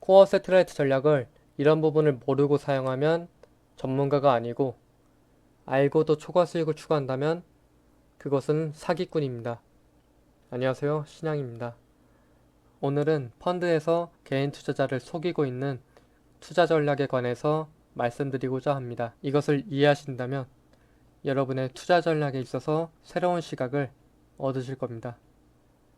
코어 세틀라이트 전략을 이런 부분을 모르고 사용하면 전문가가 아니고 알고도 초과 수익을 추구한다면 그것은 사기꾼입니다. 안녕하세요, 신양입니다. 오늘은 펀드에서 개인 투자자를 속이고 있는 투자 전략에 관해서 말씀드리고자 합니다. 이것을 이해하신다면 여러분의 투자 전략에 있어서 새로운 시각을 얻으실 겁니다.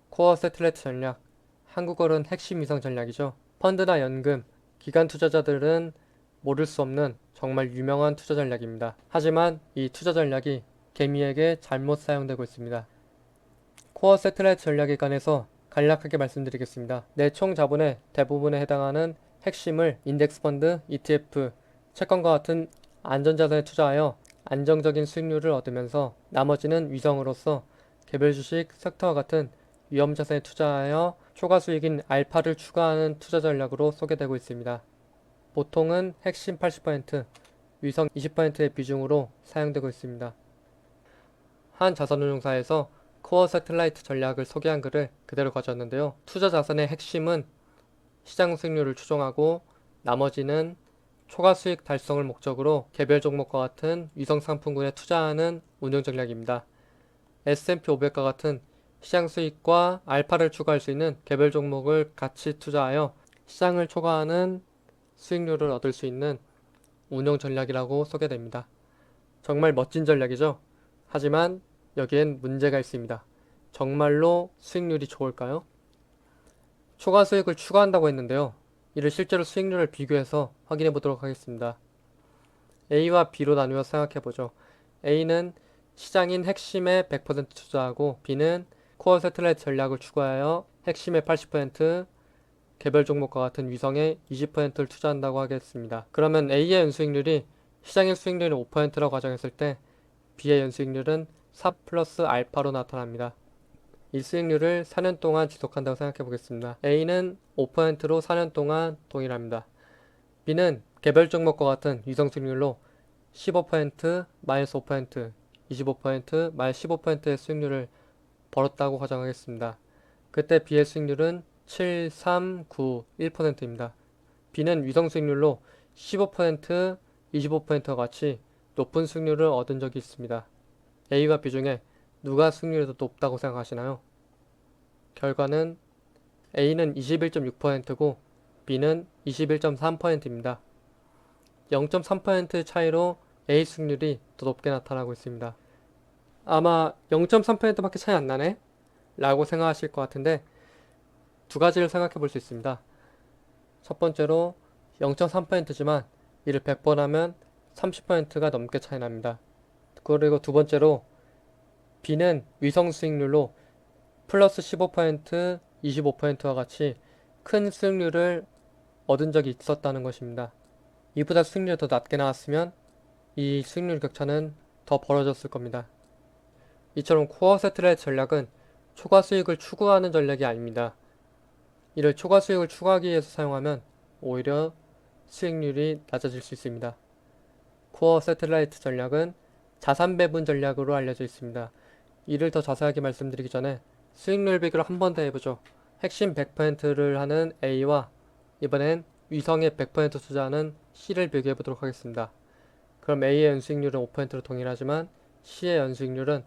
코어 세틀라이트 전략, 한국어로는 핵심 위성 전략이죠. 펀드나 연금, 기관 투자자들은 모를 수 없는 정말 유명한 투자 전략입니다. 하지만 이 투자 전략이 개미에게 잘못 사용되고 있습니다. 코어 세틀라이트 전략에 관해서 간략하게 말씀드리겠습니다. 내 총 자본의 대부분에 해당하는 핵심을 인덱스 펀드, ETF, 채권과 같은 안전자산에 투자하여 안정적인 수익률을 얻으면서 나머지는 위성으로서 개별 주식, 섹터와 같은 위험자산에 투자하여 초과 수익인 알파를 추가하는 투자 전략으로 소개되고 있습니다. 보통은 핵심 80%, 위성 20%의 비중으로 사용되고 있습니다. 한 자산운용사에서 코어 세틀라이트 전략을 소개한 글을 그대로 가져왔는데요. 투자 자산의 핵심은 시장 수익률을 추종하고 나머지는 초과 수익 달성을 목적으로 개별 종목과 같은 위성 상품군에 투자하는 운용 전략입니다. S&P 500과 같은 시장 수익과 알파를 추가할 수 있는 개별 종목을 같이 투자하여 시장을 초과하는 수익률을 얻을 수 있는 운용 전략이라고 소개됩니다. 정말 멋진 전략이죠? 하지만 여기엔 문제가 있습니다. 정말로 수익률이 좋을까요? 초과 수익을 추가한다고 했는데요. 이를 실제로 수익률을 비교해서 확인해 보도록 하겠습니다. A와 B로 나누어 생각해보죠. A는 시장인 핵심에 100% 투자하고 B는 코어 세틀라이트 전략을 추구하여 핵심의 80%, 개별 종목과 같은 위성에 20%를 투자한다고 하겠습니다. 그러면 A의 연수익률이 시장의 수익률이 5%라고 가정했을 때 B의 연수익률은 4 플러스 알파로 나타납니다. 이 수익률을 4년 동안 지속한다고 생각해 보겠습니다. A는 5%로 4년 동안 동일합니다. B는 개별 종목과 같은 위성 수익률로 15%, 마이너스 5%, 25%, 마이너스 15%의 수익률을 벌었다고 가정하겠습니다. 그때 B의 수익률은 7, 3, 9, 1%입니다. B는 위성 수익률로 15%, 25%와 같이 높은 수익률을 얻은 적이 있습니다. A와 B 중에 누가 수익률이 더 높다고 생각하시나요? 결과는 A는 21.6%고 B는 21.3%입니다. 0.3% 차이로 A 수익률이 더 높게 나타나고 있습니다. 아마 0.3%밖에 차이 안 나네? 라고 생각하실 것 같은데 두 가지를 생각해 볼 수 있습니다. 첫 번째로 0.3%지만 이를 100번 하면 30%가 넘게 차이 납니다. 그리고 두 번째로 B는 위성 수익률로 플러스 15%, 25%와 같이 큰 수익률을 얻은 적이 있었다는 것입니다. 이보다 수익률이 더 낮게 나왔으면 이 수익률 격차는 더 벌어졌을 겁니다. 이처럼 코어 세틀라이트 전략은 초과 수익을 추구하는 전략이 아닙니다. 이를 초과 수익을 추구하기 위해서 사용하면 오히려 수익률이 낮아질 수 있습니다. 코어 세틀라이트 전략은 자산 배분 전략으로 알려져 있습니다. 이를 더 자세하게 말씀드리기 전에 수익률 비교를 한 번 더 해보죠. 핵심 100%를 하는 A와 이번엔 위성에 100% 투자하는 C를 비교해 보도록 하겠습니다. 그럼 A의 연수익률은 5%로 동일하지만 C의 연수익률은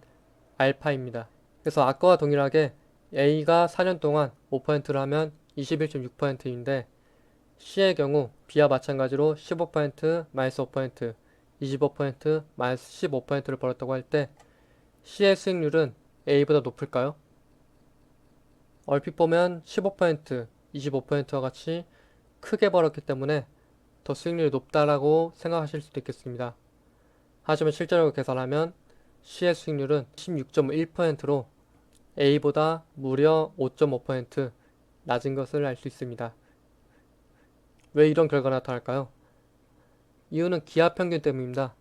알파입니다. 그래서 아까와 동일하게 A가 4년 동안 5%를 하면 21.6%인데 C의 경우 B와 마찬가지로 15%, 마이너스 5%, 25%, 마이너스 15%를 벌었다고 할 때 C의 수익률은 A보다 높을까요? 얼핏 보면 15%, 25%와 같이 크게 벌었기 때문에 더 수익률이 높다라고 생각하실 수도 있겠습니다. 하지만 실제로 계산하면 C의 수익률은 16.1%로 A보다 무려 5.5% 낮은 것을 알 수 있습니다. 왜 이런 결과가 나타날까요? 이유는 기하평균 때문입니다.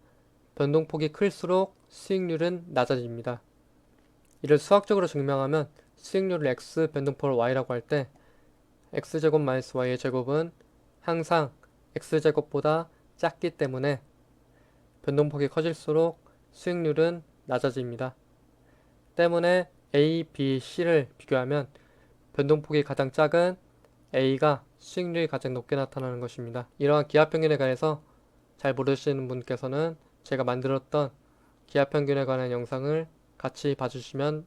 변동폭이 클수록 수익률은 낮아집니다. 이를 수학적으로 증명하면 수익률을 x, 변동폭을 y라고 할 때 x제곱 마이너스 y의 제곱은 항상 x제곱보다 작기 때문에 변동폭이 커질수록 수익률은 낮아집니다. 때문에 A, B, C를 비교하면 변동폭이 가장 작은 A가 수익률이 가장 높게 나타나는 것입니다. 이러한 기하평균에 관해서 잘 모르시는 분께서는 제가 만들었던 기하평균에 관한 영상을 같이 봐주시면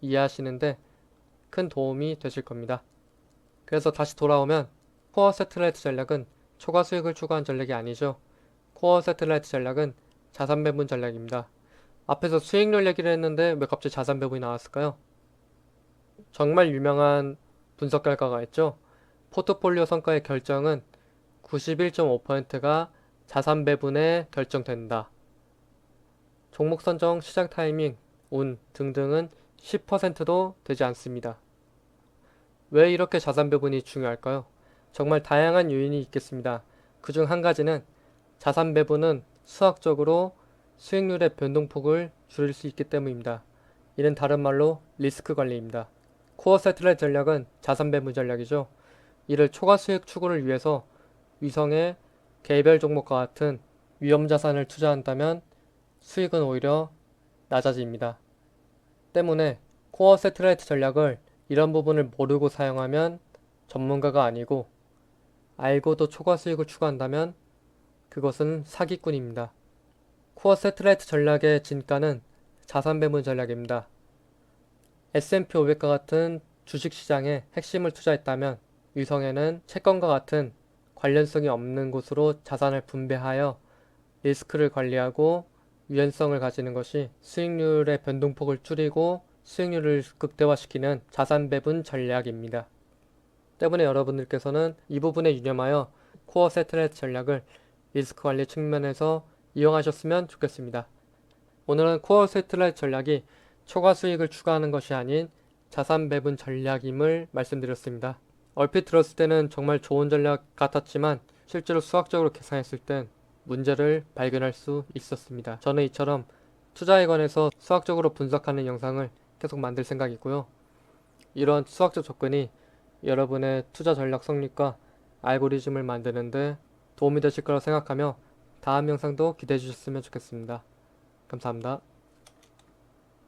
이해하시는데 큰 도움이 되실 겁니다. 그래서 다시 돌아오면 코어 세틀라이트 전략은 초과 수익을 추구한 전략이 아니죠. 코어 세틀라이트 전략은 자산 배분 전략입니다. 앞에서 수익률 얘기를 했는데 왜 갑자기 자산 배분이 나왔을까요? 정말 유명한 분석 결과가 있죠. 포트폴리오 성과의 결정은 91.5%가 자산 배분에 결정된다. 종목 선정, 시장 타이밍, 운 등등은 10%도 되지 않습니다. 왜 이렇게 자산 배분이 중요할까요? 정말 다양한 요인이 있겠습니다. 그중 한 가지는 자산 배분은 수학적으로 수익률의 변동폭을 줄일 수 있기 때문입니다. 이는 다른 말로 리스크 관리입니다. 코어 세틀라이트 전략은 자산 배분 전략이죠. 이를 초과 수익 추구를 위해서 위성의 개별 종목과 같은 위험 자산을 투자한다면 수익은 오히려 낮아집니다. 때문에 코어 세틀라이트 전략을 이런 부분을 모르고 사용하면 전문가가 아니고 알고도 초과 수익을 추구한다면 그것은 사기꾼입니다. 코어 세틀라이트 전략의 진가는 자산 배분 전략입니다. S&P 500과 같은 주식시장에 핵심을 투자했다면 위성에는 채권과 같은 관련성이 없는 곳으로 자산을 분배하여 리스크를 관리하고 유연성을 가지는 것이 수익률의 변동폭을 줄이고 수익률을 극대화시키는 자산 배분 전략입니다. 때문에 여러분들께서는 이 부분에 유념하여 코어 세틀라이트 전략을 리스크 관리 측면에서 이용하셨으면 좋겠습니다. 오늘은 코어 세틀라이트 전략이 초과 수익을 추가하는 것이 아닌 자산 배분 전략임을 말씀드렸습니다. 얼핏 들었을 때는 정말 좋은 전략 같았지만 실제로 수학적으로 계산했을 땐 문제를 발견할 수 있었습니다. 저는 이처럼 투자에 관해서 수학적으로 분석하는 영상을 계속 만들 생각이고요. 이런 수학적 접근이 여러분의 투자 전략 성립과 알고리즘을 만드는데 도움이 되실 거라 생각하며 다음 영상도 기대해 주셨으면 좋겠습니다. 감사합니다.